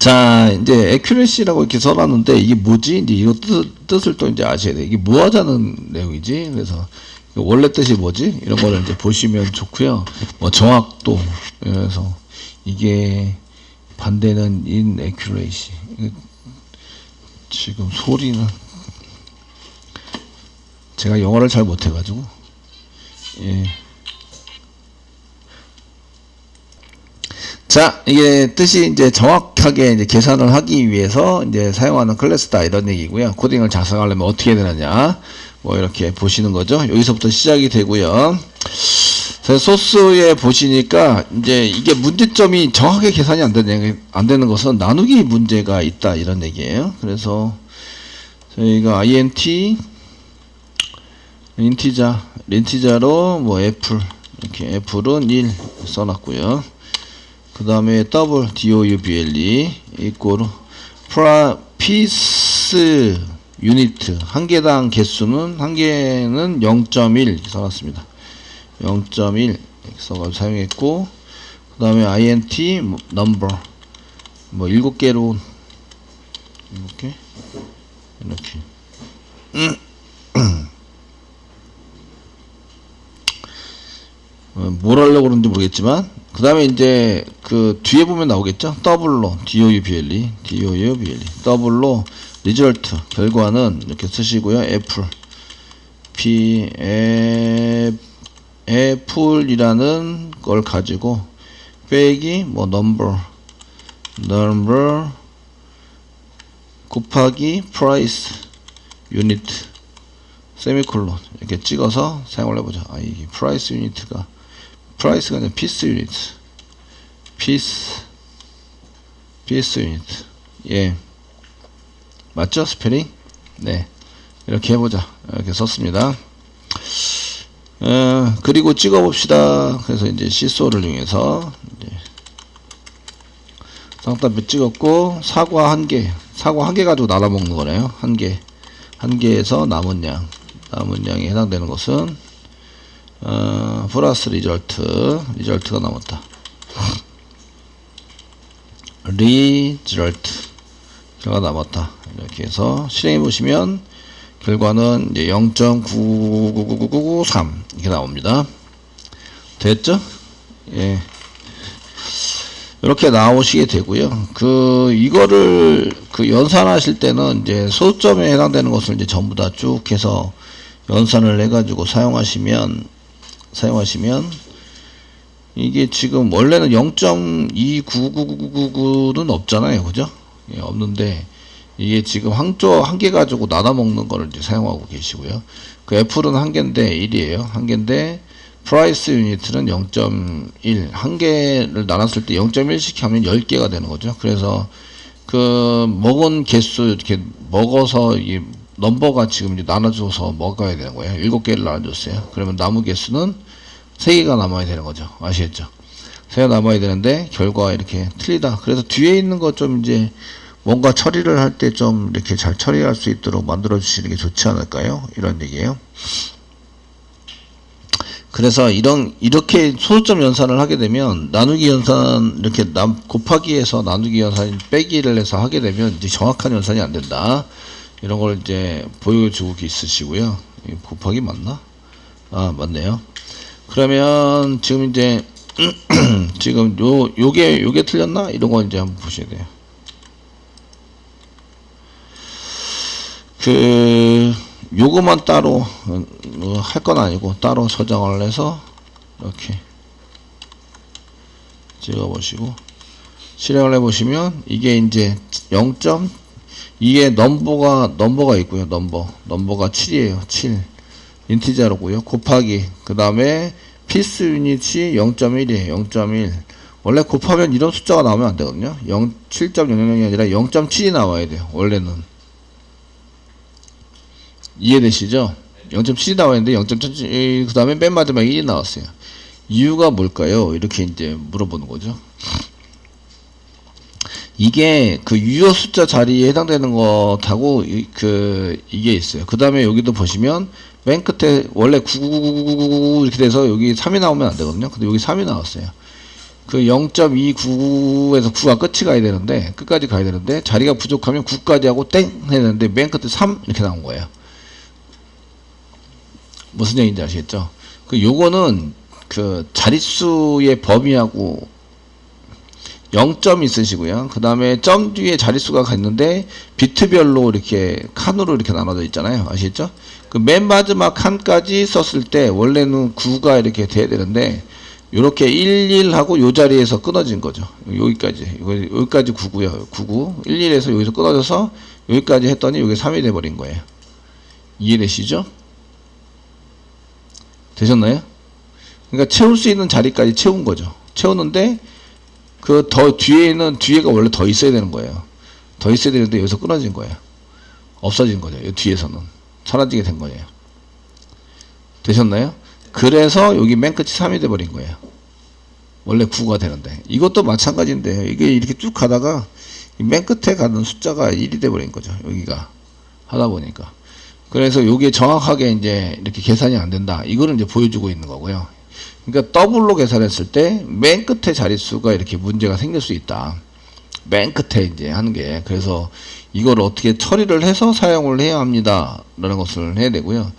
자, 이제 accuracy라고 이렇게 써놨는데 이게 뭐지? 이제 이거 뜻을 또 이제 아셔야 돼. 이게 뭐 하자는 내용이지? 그래서 원래 뜻이 뭐지? 이런 거를 이제 보시면 좋고요. 뭐 정확도. 그래서 이게 반대는 inaccuracy. 지금 소리는 제가 영어를 잘 못해가지고 예. 자, 이게 뜻이 이제 정확하게 이제 계산을 하기 위해서 이제 사용하는 클래스다 이런 얘기고요. 코딩을 작성하려면 어떻게 되느냐, 뭐 이렇게 보시는 거죠. 여기서부터 시작이 되고요. 소스에 보시니까 이제 이게 문제점이 정확하게 계산이 안 되는 것은 나누기 문제가 있다 이런 얘기예요. 그래서 저희가 int 인티자로 뭐 애플 이렇게 애플은 1 써놨고요. 그 다음에 더블 double 이꼬르 피스 유니트 한 개당 개수는 한 개는 0.1 써놨습니다. 0.1 이렇게 써가지고 사용했고, 그 다음에 int number 뭐 7개로 7개 이렇게 뭘 하려고 그러는지 모르겠지만, 그 다음에 이제 그 뒤에 보면 나오겠죠. 더블로 double 더블로 result 결과는 이렇게 쓰시고요. 애플이라는 걸 가지고 빼기 뭐 number 곱하기 price unit 세미콜론 이렇게 찍어서 사용을 해보자. 이게 price unit가 price가 아니라 piece unit. 예, 맞죠? 스페링? 네, 이렇게 해보자. 이렇게 썼습니다. 그리고 찍어봅시다. 그래서 이제 시소를 이용해서 이제 상단표 찍었고, 사과 한 개 가지고 나눠 먹는 거네요. 한 개에서 남은 양에 해당되는 것은 플러스 리절트가 남았다. 결과 남았다. 이렇게 해서 실행해 보시면 결과는 이제 0.999993 이렇게 나옵니다. 됐죠? 예. 이렇게 나오시게 되고요. 이거를 연산하실 때는 이제 소점에 해당되는 것을 이제 전부 다 쭉 해서 연산을 해가지고 사용하시면 이게 지금 원래는 0.29999는 없잖아요. 그죠? 예, 없는데 이게 지금 한 개 가지고 나눠 먹는 거를 이제 사용하고 계시고요. 그 애플은 한 개인데 1이에요. 한 개인데 프라이스 유니트는 0.1. 한 개를 나눴을 때 0.1씩 하면 10개가 되는 거죠. 그래서 먹은 개수 이렇게 먹어서 이 넘버가 지금 이제 나눠줘서 먹어야 되는 거예요. 7개를 나눠줬어요. 그러면 남은 개수는 3개가 남아야 되는 거죠. 아시겠죠? 3개가 남아야 되는데 결과가 이렇게 틀리다. 그래서 뒤에 있는 거 좀 이제 뭔가 처리를 할 때 좀 이렇게 잘 처리할 수 있도록 만들어 주시는 게 좋지 않을까요? 이런 얘기예요. 그래서 이렇게 소수점 연산을 하게 되면 나누기 연산 이렇게 곱하기해서 나누기 연산 빼기를 해서 하게 되면 이제 정확한 연산이 안 된다. 이런 걸 이제 보여주고 있으시고요. 곱하기 맞나? 맞네요. 그러면 지금 이제 지금 요게 틀렸나? 이런 거 이제 한번 보셔야 돼요. 요거만 따로 할 건 아니고 따로 저장을 해서 이렇게 찍어보시고 실행을 해보시면 이게 이제 0. 이게 넘버가 있고요. 넘버가 7이에요. 7 인티저로고요. 곱하기 그 다음에 피스 유닛이 0.1이에요. 0.1. 원래 곱하면 이런 숫자가 나오면 안 되거든요. 7.000이 아니라 0.7이 나와야 돼요. 원래는. 이해되시죠? 0.7이 나와있는데 0.7, 그 다음에 맨 마지막에 1이 나왔어요. 이유가 뭘까요? 이렇게 이제 물어보는 거죠. 이게 유효 숫자 자리에 해당되는 것하고 이게 있어요. 그 다음에 여기도 보시면 맨 끝에 원래 99999 이렇게 돼서 여기 3이 나오면 안 되거든요. 근데 여기 3이 나왔어요. 그 0.299에서 9가 끝이 가야 되는데, 끝까지 가야 되는데, 자리가 부족하면 9까지 하고 땡! 해야 되는데, 맨 끝에 3! 이렇게 나온 거예요. 무슨 얘기인지 아시겠죠? 요거는 그 자릿수의 범위하고 0점 있으시고요. 그 다음에 점 뒤에 자릿수가 있는데, 비트별로 이렇게 칸으로 이렇게 나눠져 있잖아요. 아시겠죠? 그 맨 마지막 칸까지 썼을 때, 원래는 9가 이렇게 돼야 되는데, 요렇게 11하고 요 자리에서 끊어진 거죠. 여기까지. 여기까지 9고요. 99. 11에서 여기서 끊어져서 여기까지 했더니 여기 3이 돼버린 거예요. 이해되시죠? 되셨나요? 그러니까 채울 수 있는 자리까지 채운 거죠. 채우는데 그 더 뒤에는 뒤에가 원래 더 있어야 되는 거예요. 더 있어야 되는데 여기서 끊어진 거예요. 없어진 거죠. 이 뒤에서는 사라지게 된 거예요. 되셨나요? 그래서 여기 맨 끝이 3이 돼버린 거예요. 원래 9가 되는데. 이것도 마찬가지인데, 이게 이렇게 쭉 가다가 맨 끝에 가는 숫자가 1이 돼버린 거죠. 여기가 하다 보니까. 그래서 요게 정확하게 이제 이렇게 계산이 안 된다. 이거를 이제 보여주고 있는 거고요. 그러니까 더블로 계산했을 때 맨 끝에 자릿수가 이렇게 문제가 생길 수 있다. 맨 끝에 이제 하는 게. 그래서 이걸 어떻게 처리를 해서 사용을 해야 합니다. 라는 것을 해야 되고요.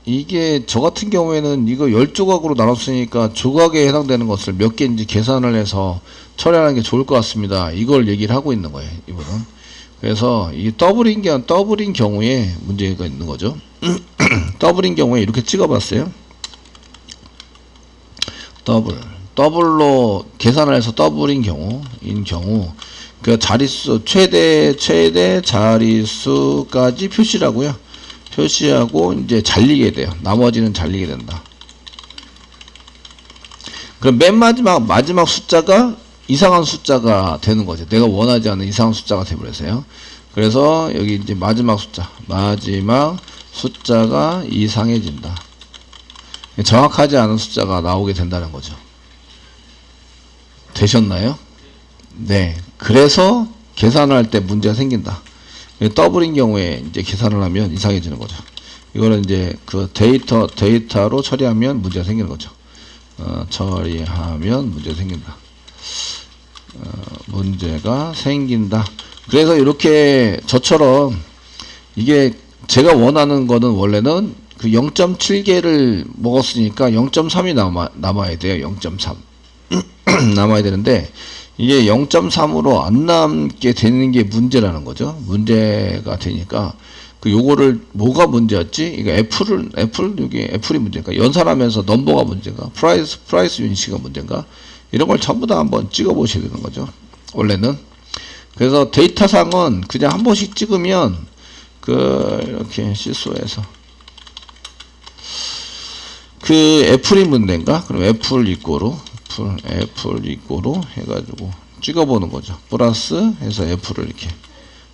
이게 저 같은 경우에는 이거 10조각으로 나눴으니까 조각에 해당되는 것을 몇 개인지 계산을 해서 처리하는 게 좋을 것 같습니다. 이걸 얘기를 하고 있는 거예요, 이분은. 그래서 이 더블인 경우에 문제가 있는 거죠. 더블인 경우에 이렇게 찍어봤어요. 더블로 계산을 해서 더블인 경우, 그 자릿수, 최대 자릿수까지 표시라고요. 표시하고 이제 잘리게 돼요. 나머지는 잘리게 된다. 그럼 맨 마지막 숫자가 이상한 숫자가 되는 거죠. 내가 원하지 않는 이상한 숫자가 되버렸어요. 그래서 여기 이제 마지막 숫자가 이상해진다. 정확하지 않은 숫자가 나오게 된다는 거죠. 되셨나요? 네. 그래서 계산을 할 때 문제가 생긴다. 더블인 경우에 이제 계산을 하면 이상해지는 거죠. 이거는 이제 그 데이터로 처리하면 문제가 생기는 거죠. 처리하면 문제가 생긴다. 문제가 생긴다. 그래서 이렇게 저처럼 이게 제가 원하는 거는 원래는 그 0.7개를 먹었으니까 0.3이 남아야 돼요. 0.3. 남아야 되는데 이게 0.3으로 안 남게 되는 게 문제라는 거죠. 문제가 되니까 요거를 뭐가 문제였지? 이거 여기 애플이 문제인가? 연산하면서 넘버가 문제인가? 프라이스 유닛이 문제인가? 이런 걸 전부 다 한번 찍어 보셔야 되는 거죠. 원래는. 그래서 데이터상은 그냥 한 번씩 찍으면 이렇게 시소에서 애플이 문제인가? 그럼 애플 이꼬로 해가지고 찍어보는 거죠. 플러스 해서 F를 이렇게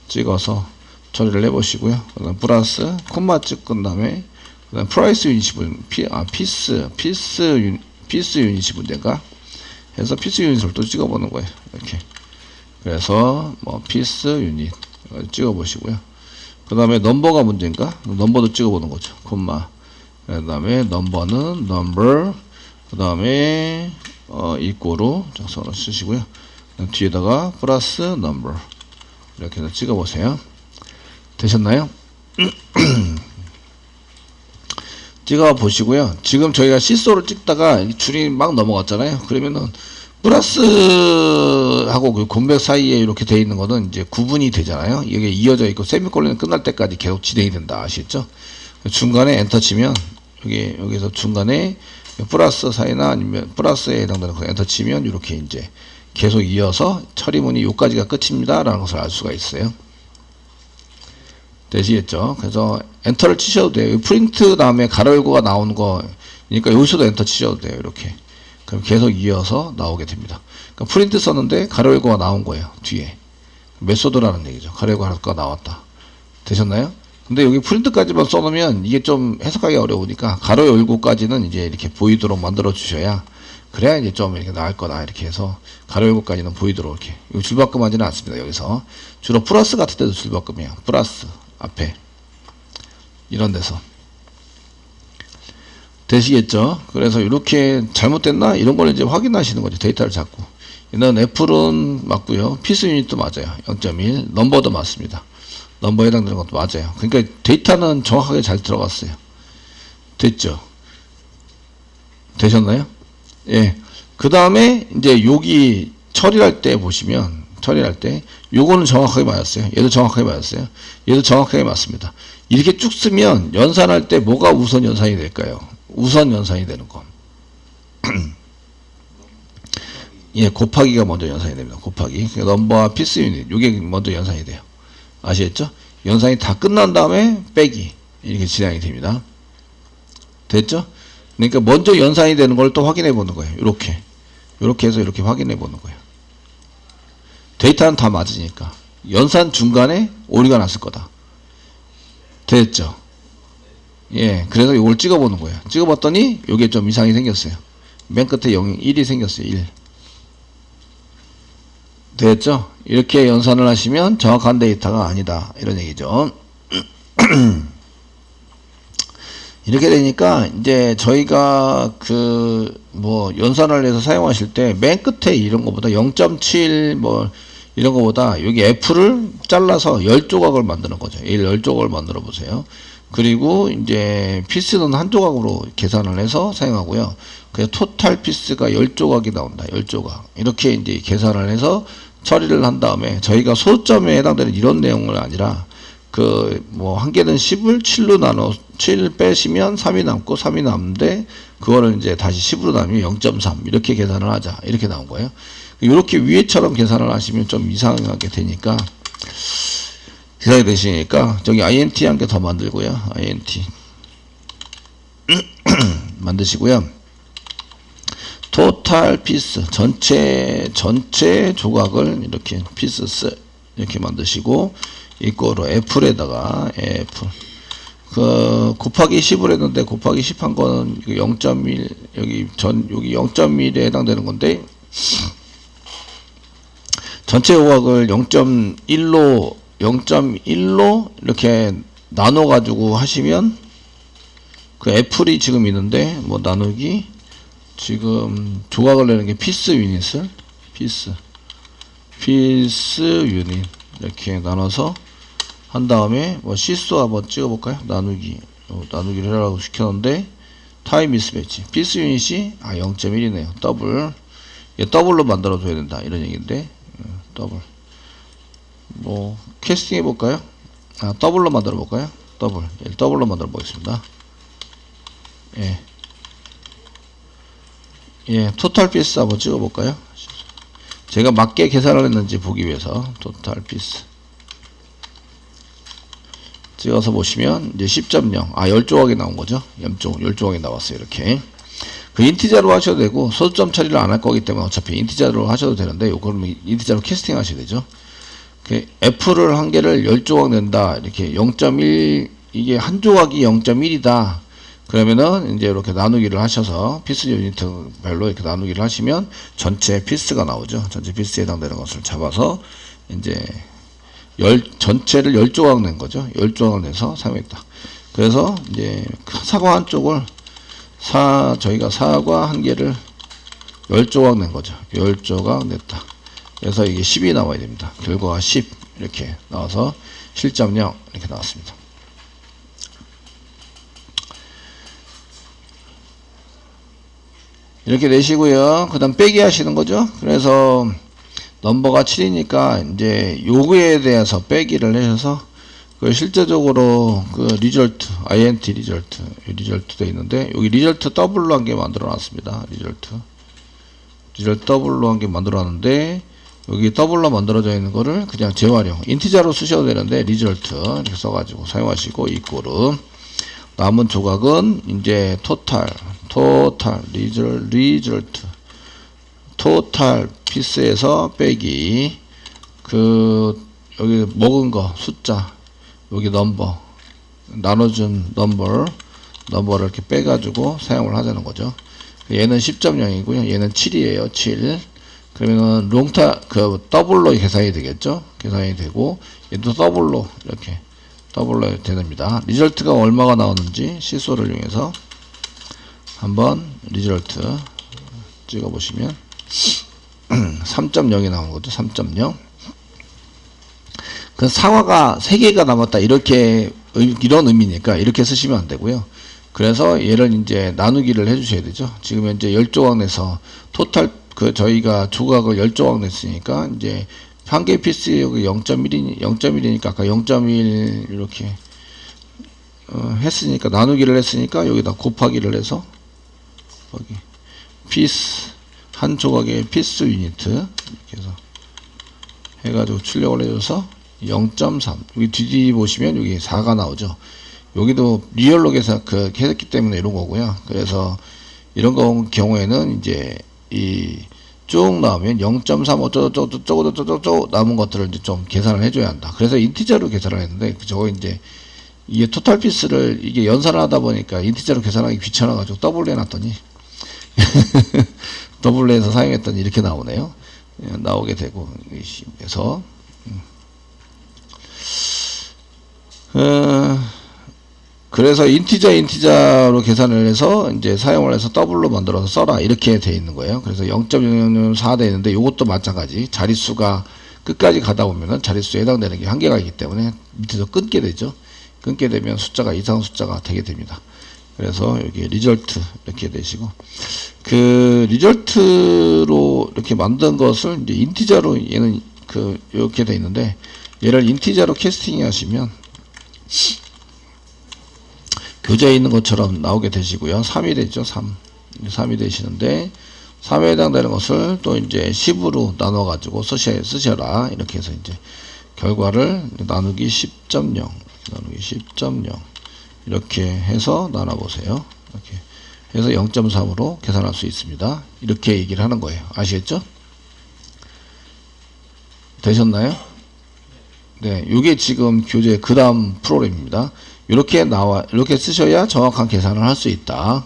찍어서 처리를 해보시고요. 그 다음 플러스 콤마 찍은 다음에 그 다음 프라이스 유닛이 피스 유닛이 문제인가? 해서 피스 유닛을 또 찍어보는 거예요. 이렇게. 그래서 피스 유닛 찍어보시고요. 그 다음에 넘버가 문제인가? 넘버도 찍어보는 거죠. 콤마. 그 다음에 넘버는 넘버. 그 다음에 이꼬로 작성을 쓰시고요. 뒤에다가 플러스 넘버 이렇게 해서 찍어보세요. 되셨나요? 찍어보시고요. 지금 저희가 시소를 찍다가 줄이 막 넘어갔잖아요. 그러면은 플러스하고 그 공백 사이에 이렇게 돼 있는 거는 이제 구분이 되잖아요. 이게 이어져 있고 세미콜론이 끝날 때까지 계속 진행이 된다. 아시겠죠? 중간에 엔터 치면 여기서 중간에 플러스 사이나 아니면 플러스에 해당되는 거 엔터 치면 이렇게 이제 계속 이어서 처리문이 요까지가 끝입니다 라는 것을 알 수가 있어요. 되시겠죠? 그래서 엔터를 치셔도 돼요. 프린트 다음에 가로 열고가 나오는 거 그러니까 여기서도 엔터 치셔도 돼요. 이렇게. 그럼 계속 이어서 나오게 됩니다. 그러니까 프린트 썼는데 가로 열고가 나온 거예요. 뒤에. 메소드라는 얘기죠. 가로 열고가 나왔다. 되셨나요? 근데 여기 프린트까지만 써놓으면 이게 좀 해석하기 어려우니까 가로 열고까지는 이제 이렇게 보이도록 만들어 주셔야 그래야 이제 좀 이렇게 나을 거다. 이렇게 해서 가로 열고까지는 보이도록 이렇게. 이거 줄바꿈 하지는 않습니다. 여기서. 주로 플러스 같은 데도 줄바꿈이에요. 플러스. 앞에. 이런 데서. 되시겠죠? 그래서 이렇게 잘못됐나? 이런 걸 이제 확인하시는 거죠. 데이터를 잡고. 얘는 애플은 맞고요. 피스 유닛도 맞아요. 0.1. 넘버도 맞습니다. 넘버에 해당되는 것도 맞아요. 그러니까 데이터는 정확하게 잘 들어갔어요. 됐죠? 되셨나요? 예. 그 다음에 이제 여기 처리할 때 보시면, 처리할 때 요거는 정확하게 맞았어요. 얘도 정확하게 맞았어요. 얘도 정확하게 맞습니다. 이렇게 쭉 쓰면 연산할 때 뭐가 우선 연산이 될까요? 우선 연산이 되는 거. 예, 곱하기가 먼저 연산이 됩니다. 곱하기. 넘버와 피스 유닛, 요게 먼저 연산이 돼요. 아시겠죠? 연산이 다 끝난 다음에 빼기. 이렇게 진행이 됩니다. 됐죠? 그러니까 먼저 연산이 되는 걸 또 확인해 보는 거예요. 이렇게. 이렇게 해서 이렇게 확인해 보는 거예요. 데이터는 다 맞으니까. 연산 중간에 오류가 났을 거다. 됐죠? 예, 그래서 이걸 찍어보는 거예요. 찍어봤더니 이게 좀 이상이 생겼어요. 맨 끝에 0, 1이 생겼어요. 1. 됐죠? 이렇게 연산을 하시면 정확한 데이터가 아니다. 이런 얘기죠. 이렇게 되니까 이제 저희가 연산을 해서 사용하실 때 맨 끝에 이런 거보다 0.7 이런 거보다 여기 F를 잘라서 10조각을 만드는 거죠. 10조각을 만들어 보세요. 그리고 이제 피스는 한 조각으로 계산을 해서 사용하고요. 그래서 토탈 피스가 10조각이 나온다. 10조각. 이렇게 이제 계산을 해서 처리를 한 다음에 저희가 소점에 해당되는 이런 내용은 아니라 한 개는 10을 7로 나눠 7 빼시면 3이 남고 3이 남는데 그거를 이제 다시 10으로 나누면 0.3 이렇게 계산을 하자. 이렇게 나온 거예요. 이렇게 위에처럼 계산을 하시면 좀 이상하게 되니까 계산이 되시니까 저기 INT 한 개 더 만들고요. INT 만드시고요. 토탈 피스 전체 조각을 이렇게 피스스 이렇게 만드시고 이거로 애플에다가 애플 곱하기 10을 했는데 곱하기 10 한 거는 0.1 여기 0.1에 해당되는 건데 전체 조각을 0.1로 이렇게 나눠 가지고 하시면 애플이 지금 있는데 나누기 지금 조각을 내는 게 피스 유닛을 피스 유닛 이렇게 나눠서 한 다음에 시수 한번 찍어볼까요? 나누기를 해라고 시켰는데 타임 미스매치 피스 유닛이 0.1이네요. 더블로 만들어줘야 된다 이런 얘기인데 더블 캐스팅 해볼까요? 더블로 만들어 볼까요? 더블로 만들어 보겠습니다. 예, 토탈 피스 한번 찍어볼까요? 제가 맞게 계산을 했는지 보기 위해서 토탈 피스 찍어서 보시면 이제 10.0 10조각이 나온 거죠. 10조각이 나왔어요. 이렇게 인티저로 하셔도 되고 소수점 처리를 안 할 거기 때문에 어차피 인티저로 하셔도 되는데 요거는 인티저로 캐스팅 하셔야 되죠. F를 한 개를 10조각 낸다. 이렇게 0.1 이게 한 조각이 0.1이다. 그러면은 이제 이렇게 나누기를 하셔서 피스 유닛별로 이렇게 나누기를 하시면 전체 피스가 나오죠. 전체 피스에 해당되는 것을 잡아서 이제 전체를 10조각 낸 거죠. 10조각을 내서 사용했다. 그래서 이제 사과 한 쪽을 저희가 사과 한 개를 10조각 낸 거죠. 10조각 냈다. 그래서 이게 10이 나와야 됩니다. 결과가 10 이렇게 나와서 7.0 이렇게 나왔습니다. 이렇게 내시고요. 그 다음 빼기 하시는 거죠. 그래서 넘버가 7이니까 이제 요거에 대해서 빼기를 하셔서 실제적으로 리절트 INT 리절트 돼 있는데 여기 리절트 더블로 한 개 만들어 놨습니다. 리절트 더블로 한 개 만들어 놨는데 여기 더블로 만들어져 있는 거를 그냥 재활용 인티저로 쓰셔도 되는데 리절트 이렇게 써가지고 사용하시고 이꼬르 남은 조각은 이제 토탈 리절트 토탈 피스에서 빼기 여기 먹은 거 숫자 여기 넘버 나눠준 넘버를 이렇게 빼가지고 사용을 하자는 거죠. 얘는 10.0이고요. 얘는 7이에요. 7. 그러면은 더블로 계산이 되겠죠. 계산이 되고 얘도 더블로 이렇게 더블로 됩니다. 리절트가 얼마가 나오는지 시소를 이용해서 한번 리절트 찍어 보시면 3.0이 나오는 거죠. 3.0. 그 사과가 3개가 남았다. 이렇게 이런 의미니까 이렇게 쓰시면 안 되고요. 그래서 얘를 이제 나누기를 해 주셔야 되죠. 지금 현재 10조각 내서 토탈 저희가 조각을 10조각 냈으니까 이제 한 개 피스 여기 0.1이니까 아까 0.1 이렇게 했으니까 나누기를 했으니까 여기다 곱하기를 해서 거기 피스 한 조각의 피스 유니트 이렇게 해서 해가지고 출력을 해줘서 0.3 여기 뒤집으시면 여기 4가 나오죠. 여기도 리얼로그에서 했기 때문에 이런 거고요. 그래서 이런 경우에는 이제 쭉 나오면 0.3 어쩌고저쩌고 남은 것들을 이제 좀 계산을 해줘야 한다. 그래서 인티저로 계산을 했는데 저거 이제 이게 토탈 피스를 이게 연산을 하다 보니까 인티저로 계산하기 귀찮아가지고 더블로 해놨더니 더블로 해서 사용했더니 이렇게 나오네요. 나오게 되고 그래서 그래서 인티저로 계산을 해서 이제 사용을 해서 더블로 만들어서 써라 이렇게 돼 있는 거예요. 그래서 0.004 돼 있는데 이것도 마찬가지 자릿수가 끝까지 가다 보면은 자릿수에 해당되는 게 한계가 있기 때문에 밑에서 끊게 되죠. 끊게 되면 숫자가 이상 숫자가 되게 됩니다. 그래서 여기 리절트 이렇게 되시고 그 리절트로 이렇게 만든 것을 이제 인티저로 얘는 이렇게 돼 있는데 얘를 인티저로 캐스팅 하시면 교재에 있는 것처럼 나오게 되시고요. 3이 되죠. 3이 되시는데 3에 해당되는 것을 또 이제 10으로 나눠 가지고 쓰셔라. 이렇게 해서 이제 결과를 나누기 10.0 나누기 10.0 이렇게 해서 나눠 보세요. 이렇게 해서 0.3으로 계산할 수 있습니다. 이렇게 얘기를 하는 거예요. 아시겠죠? 되셨나요? 네, 이게 지금 교재 그 다음 프로그램입니다. 이렇게 쓰셔야 정확한 계산을 할 수 있다.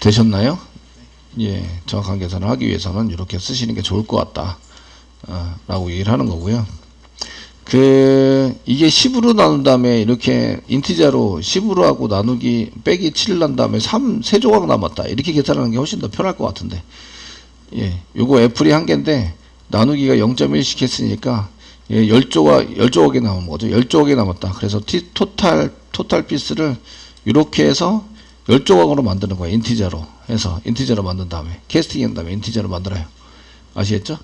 되셨나요? 예, 정확한 계산을 하기 위해서는 이렇게 쓰시는 게 좋을 것 같다. 라고 얘기를 하는 거고요. 이게 10으로 나눈 다음에 이렇게 인티저로 10으로 하고 나누기 빼기 7을 난 다음에 3조각 남았다. 이렇게 계산하는 게 훨씬 더 편할 것 같은데. 예, 요거 애플이 한 개인데 나누기가 0.1씩 했으니까 예, 10조각이 남은 거죠. 10조각이 남았다. 그래서 토탈 피스를 이렇게 해서 10조각으로 만드는 거예요. 인티저로 해서 인티저로 만든 다음에 캐스팅 한 다음에 인티저로 만들어요. 아시겠죠?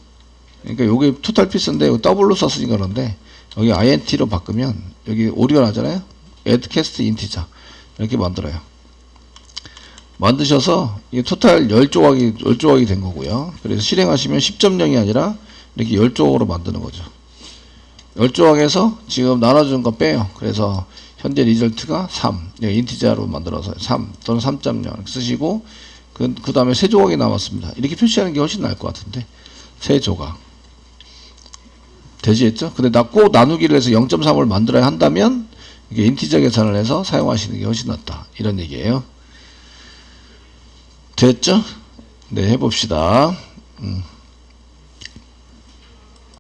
그러니까 여기 토탈 피스인데 더블로 썼으니까 그런데 여기 int로 바꾸면 여기 오류가 나잖아요. add cast integer 이렇게 만들어요. 만드셔서 이 토탈 10조각이 된 거고요. 그래서 실행하시면 10.0이 아니라 이렇게 10조각으로 만드는 거죠. 10조각에서 지금 나눠준 거 빼요. 그래서 현재 리절트가 3 인티저로 만들어서 3 또는 3.0 쓰시고 그 다음에 3조각이 남았습니다. 이렇게 표시하는 게 훨씬 나을 것 같은데 3조각 되시겠죠? 근데 꼭 나누기를 해서 0.3을 만들어야 한다면 이게 인티저 계산을 해서 사용하시는 게 훨씬 낫다. 이런 얘기예요. 됐죠? 네, 해봅시다.